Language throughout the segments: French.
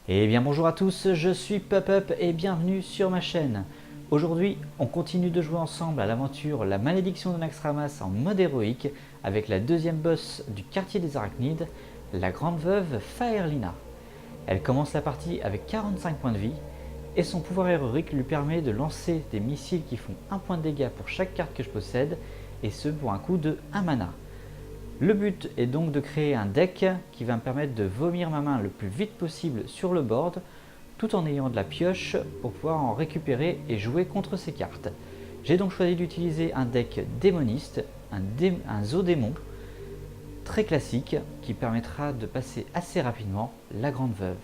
Eh bien bonjour à tous, je suis PupUp et bienvenue sur ma chaîne. Aujourd'hui, on continue de jouer ensemble à l'aventure La Malédiction de Naxxramas en mode héroïque avec la deuxième boss du quartier des Arachnides, la grande veuve Faerlina. Elle commence la partie avec 45 points de vie et son pouvoir héroïque lui permet de lancer des missiles qui font 1 point de dégâts pour chaque carte que je possède et ce pour un coût de 1 mana. Le but est donc de créer un deck qui va me permettre de vomir ma main le plus vite possible sur le board tout en ayant de la pioche pour pouvoir en récupérer et jouer contre ces cartes. J'ai donc choisi d'utiliser un deck démoniste, un zoodémon très classique qui permettra de passer assez rapidement la grande veuve.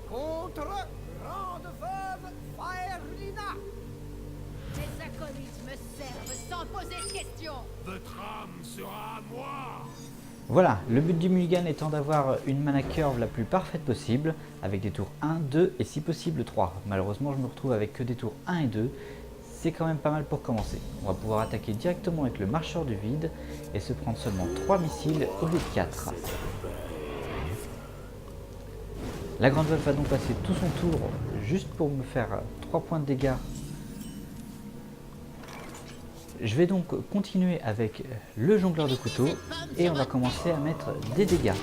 Contre grande veuve Faerlina. Mes acolytes me servent sans poser de questions. Votre âme sera à moi. Voilà, le but du mulligan étant d'avoir une mana curve la plus parfaite possible, avec des tours 1, 2 et si possible 3. Malheureusement je me retrouve avec que des tours 1 et 2, c'est quand même pas mal pour commencer. On va pouvoir attaquer directement avec le marcheur du vide et se prendre seulement 3 missiles au lieu de 4. La grande veuve va donc passer tout son tour juste pour me faire 3 points de dégâts. Je vais donc continuer avec le jongleur de couteau et on va commencer à mettre des dégâts.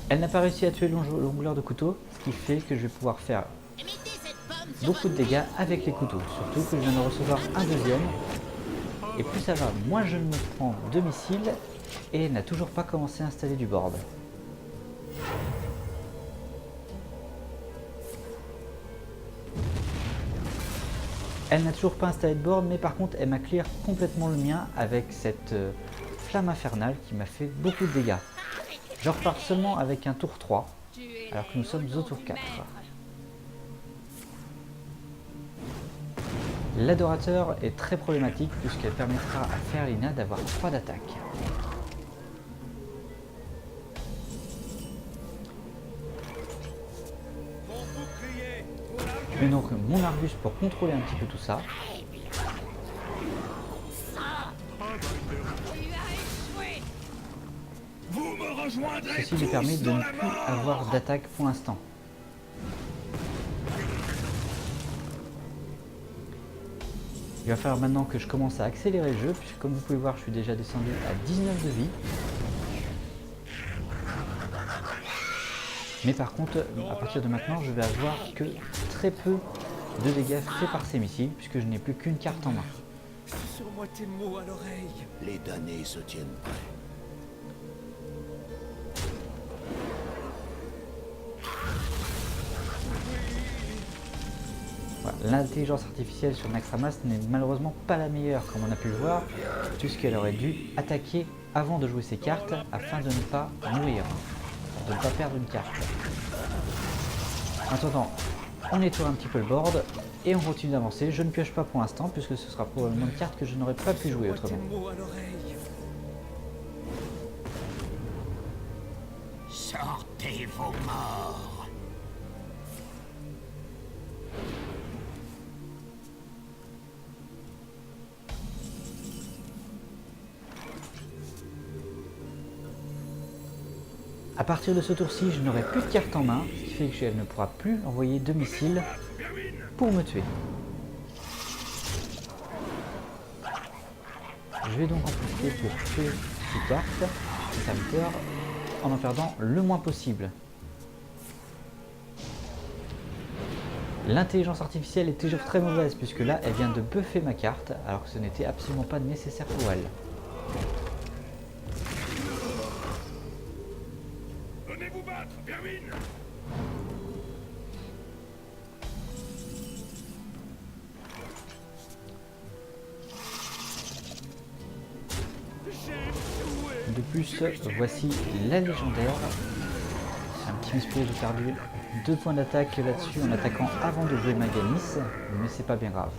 Elle n'a pas réussi à tuer le jongleur de couteau, ce qui fait que je vais pouvoir faire beaucoup de dégâts avec les couteaux. Surtout que je viens de recevoir un deuxième. Et plus ça va, moins je me prends de missiles et elle n'a toujours pas commencé à installer du board. Elle n'a toujours pas installé de board, mais par contre elle m'a clear complètement le mien avec cette flamme infernale qui m'a fait beaucoup de dégâts. Je repars seulement avec un tour 3, alors que nous sommes au tour 4. L'adorateur est très problématique puisqu'elle permettra à Faerlina d'avoir 3 d'attaque. Je mets donc mon Argus pour contrôler un petit peu tout ça. Ceci lui permet de ne plus avoir d'attaque pour l'instant. Il va falloir maintenant que je commence à accélérer le jeu, puisque comme vous pouvez voir, je suis déjà descendu à 19 de vie. Mais par contre, à partir de maintenant, je vais avoir que très peu de dégâts faits par ces missiles, puisque je n'ai plus qu'une carte en main. Sur-moi tes mots à l'oreille. Les damnés se tiennent prêts. Voilà. L'intelligence artificielle sur Naxxramas n'est malheureusement pas la meilleure, comme on a pu le voir, puisqu'elle aurait dû attaquer avant de jouer ses cartes, afin de ne pas mourir, de ne pas perdre une carte. En attendant, on nettoie un petit peu le board et on continue d'avancer. Je ne pioche pas pour l'instant puisque ce sera probablement une carte que je n'aurais pas pu jouer autrement. Sortez vos morts. A partir de ce tour-ci, je n'aurai plus de carte en main, ce qui fait qu'elle ne pourra plus envoyer de missiles pour me tuer. Je vais donc en profiter pour tuer ces cartes, ces serviteurs, en perdant le moins possible. L'intelligence artificielle est toujours très mauvaise, puisque là, elle vient de buffer ma carte, alors que ce n'était absolument pas nécessaire pour elle. Venez-vous battre, vermine. De plus, voici la légendaire. Un petit misplay, j'ai perdu 2 points d'attaque là-dessus en attaquant avant de jouer Maganis, mais c'est pas bien grave.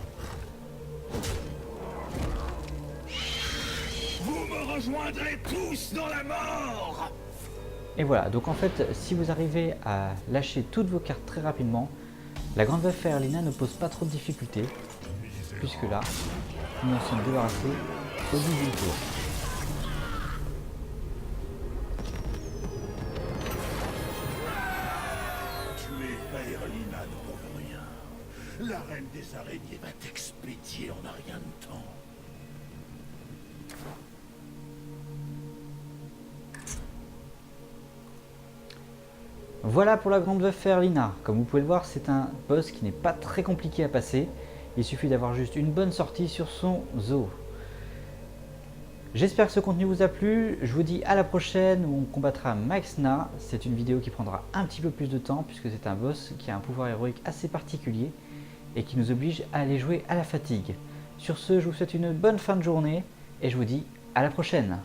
me rejoindrez tous dans la mort. Et voilà, donc en fait, si vous arrivez à lâcher toutes vos cartes très rapidement, la grande veuve Faerlina ne pose pas trop de difficultés, puisque là, nous en sommes débarrassés au 18e tour. Tuer Faerlina ne prouve rien. La reine des araignées va t'expédier en un rien de temps. Voilà pour la grande veuve Faerlina. Comme vous pouvez le voir, c'est un boss qui n'est pas très compliqué à passer. Il suffit d'avoir juste une bonne sortie sur son zoo. J'espère que ce contenu vous a plu. Je vous dis à la prochaine où on combattra Maexxna. C'est une vidéo qui prendra un petit peu plus de temps puisque c'est un boss qui a un pouvoir héroïque assez particulier et qui nous oblige à aller jouer à la fatigue. Sur ce, je vous souhaite une bonne fin de journée et je vous dis à la prochaine.